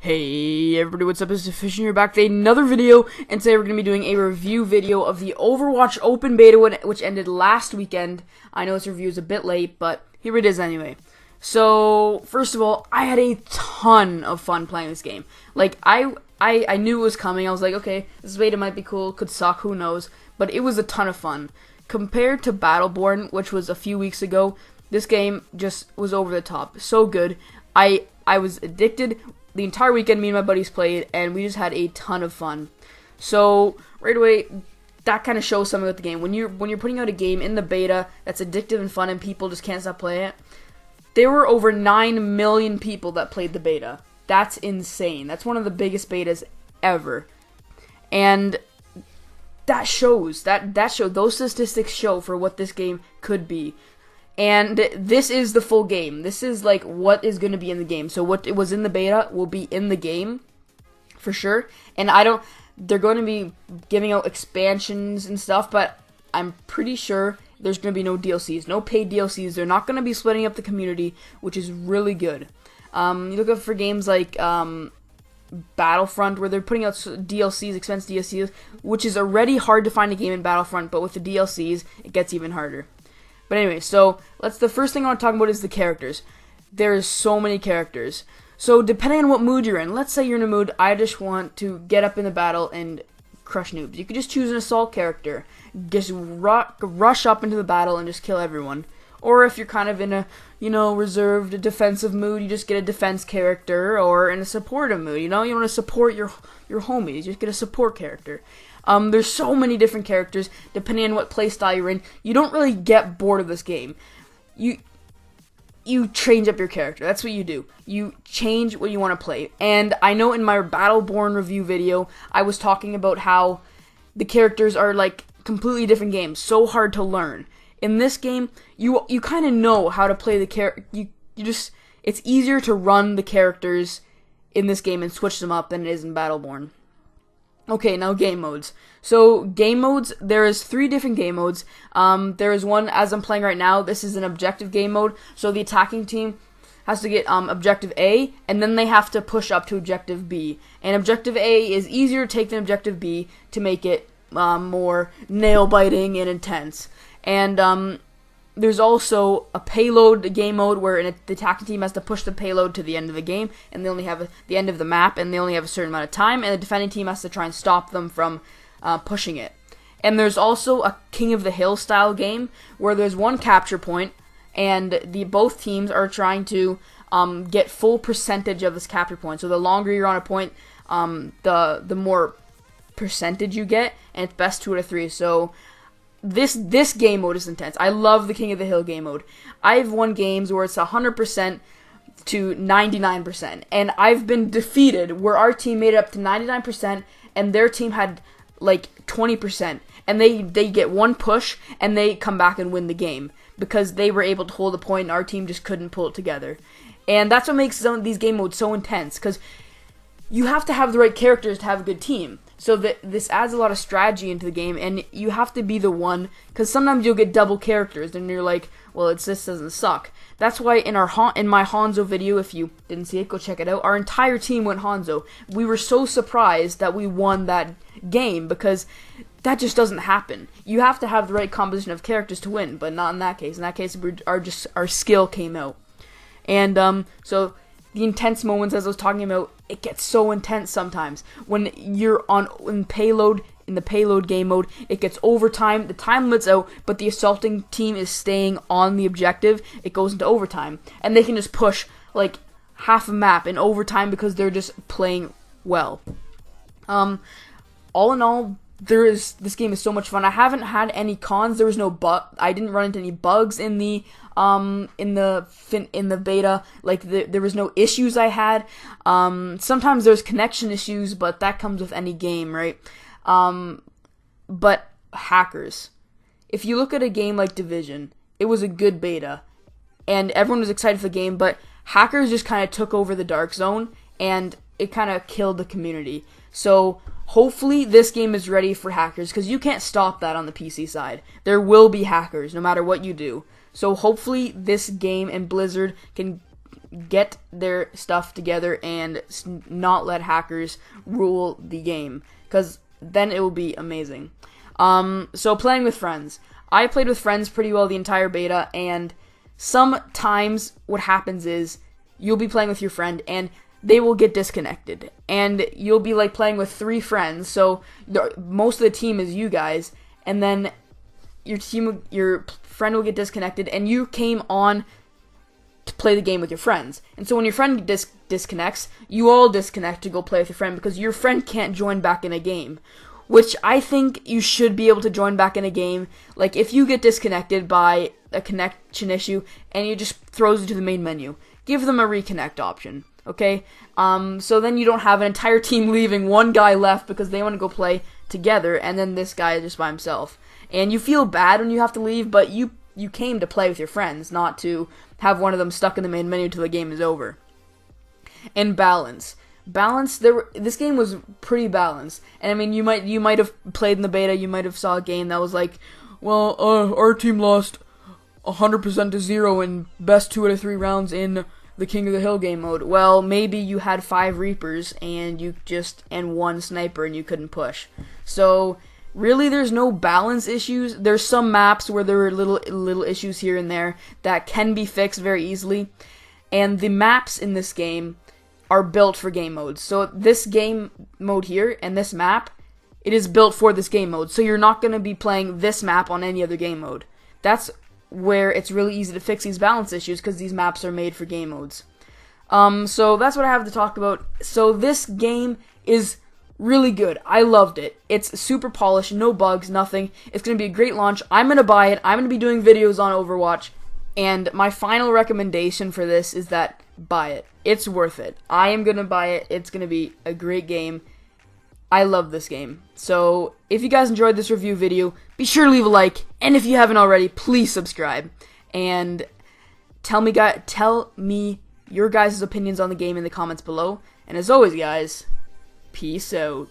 Hey everybody, what's up? It's Fish and you're back with another video, and today we're going to be doing a review video of the Overwatch Open Beta, which ended last weekend. I know this review is a bit late, but here it is anyway. So, first of all, I had a ton of fun playing this game. Like, I knew it was coming. I was like, okay, this beta might be cool, could suck, who knows, but it was a ton of fun. Compared to Battleborn, which was a few weeks ago, this game just was over the top. So good. I was addicted. The entire weekend, me and my buddies played, and we just had a ton of fun. So right away, that kind of shows something about the game. When you're putting out a game in the beta that's addictive and fun, and people just can't stop playing it, there were over 9 million people that played the beta. That's insane. That's one of the biggest betas ever, and that shows. Those statistics show for what this game could be. And this is the full game. This is like what is going to be in the game. So what it was in the beta will be in the game for sure. And they're going to be giving out expansions and stuff, but I'm pretty sure there's going to be no DLCs, no paid DLCs. They're not going to be splitting up the community, which is really good. You look up for games like Battlefront, where they're putting out DLCs, expense DLCs, which is already hard to find a game in Battlefront, but with the DLCs, it gets even harder. But anyway, so the first thing I want to talk about is the characters. There's so many characters. So depending on what mood you're in, let's say you're in a mood, I just want to get up in the battle and crush noobs. You could just choose an assault character. Just rush up into the battle and just kill everyone. Or if you're kind of in a, reserved defensive mood, you just get a defense character. Or in a supportive mood, you want to support your homies, you just get a support character. There's so many different characters, depending on what playstyle you're in. You don't really get bored of this game. You change up your character. That's what you do. You change what you want to play. And I know in my Battleborn review video, I was talking about how the characters are like completely different games, so hard to learn. In this game, you kind of know how to play the character. It's easier to run the characters in this game and switch them up than it is in Battleborn. Okay, now game modes. So game modes, there is 3 different game modes. There is one, as I'm playing right now, this is an objective game mode. So the attacking team has to get objective A, and then they have to push up to objective B. And objective A is easier to take than objective B to make it more nail-biting and intense. And there's also a payload game mode where the attacking team has to push the payload to the end of the game, and they only have the end of the map, and they only have a certain amount of time, and the defending team has to try and stop them from pushing it. And there's also a King of the Hill style game where there's one capture point, and both teams are trying to get full percentage of this capture point. So the longer you're on a point, the more percentage you get, and it's best 2 out of 3. So this game mode is intense. I love the King of the Hill game mode. I've won games where it's 100% to 99%, and I've been defeated where our team made it up to 99% and their team had like 20%, and they get one push and they come back and win the game because they were able to hold a point and our team just couldn't pull it together. And that's what makes some of these game modes so intense, because you have to have the right characters to have a good team. So this adds a lot of strategy into the game, and you have to be the one, because sometimes you'll get double characters, and you're like, well, this doesn't suck. That's why in my Hanzo video, if you didn't see it, go check it out, our entire team went Hanzo. We were so surprised that we won that game, because that just doesn't happen. You have to have the right composition of characters to win, but not in that case. In that case, our skill came out. And so the intense moments, as I was talking about, it gets so intense sometimes. When you're in the payload game mode, it gets overtime. The time limit's out, but the assaulting team is staying on the objective. It goes into overtime, and they can just push like half a map in overtime because they're just playing well. All in all, this game is so much fun. I haven't had any cons. There was no I didn't run into any bugs in the beta. Like there was no issues I had. Sometimes there's connection issues, but that comes with any game, right? But hackers. If you look at a game like Division, it was a good beta, and everyone was excited for the game. But hackers just kind of took over the Dark Zone, and it kind of killed the community. So hopefully this game is ready for hackers, because you can't stop that on the PC side. There will be hackers no matter what you do. So hopefully this game and Blizzard can get their stuff together and not let hackers rule the game, because then it will be amazing. So playing with friends. I played with friends pretty well the entire beta, and sometimes what happens is you'll be playing with your friend and they will get disconnected, and you'll be like playing with 3 friends, so most of the team is you guys, and then your friend will get disconnected, and you came on to play the game with your friends. And so when your friend disconnects, you all disconnect to go play with your friend, because your friend can't join back in a game, which I think you should be able to join back in a game. Like, if you get disconnected by a connection issue and it just throws you to the main menu, give them a reconnect option, okay? So then you don't have an entire team leaving, one guy left because they want to go play together, and then this guy is just by himself. And you feel bad when you have to leave, but you came to play with your friends, not to have one of them stuck in the main menu till the game is over. And balance. This game was pretty balanced. And I mean, you might have played in the beta, you might have saw a game that was like, well, our team lost 100% to 0 in best 2 out of 3 rounds in the King of the Hill game mode. Well, maybe you had 5 Reapers and 1 Sniper and you couldn't push. So really, there's no balance issues. There's some maps where there are little issues here and there that can be fixed very easily. And the maps in this game are built for game modes. So this game mode here and this map, it is built for this game mode. So you're not going to be playing this map on any other game mode. That's where it's really easy to fix these balance issues, because these maps are made for game modes. So that's what I have to talk about. So this game is really good. I loved it. It's super polished, no bugs, nothing. It's going to be a great launch. I'm going to buy it. I'm going to be doing videos on Overwatch. And my final recommendation for this is that buy it. It's worth it. I am going to buy it. It's going to be a great game. I love this game. So if you guys enjoyed this review video, be sure to leave a like. And if you haven't already, please subscribe. And tell me your guys' opinions on the game in the comments below. And as always, guys, peace out.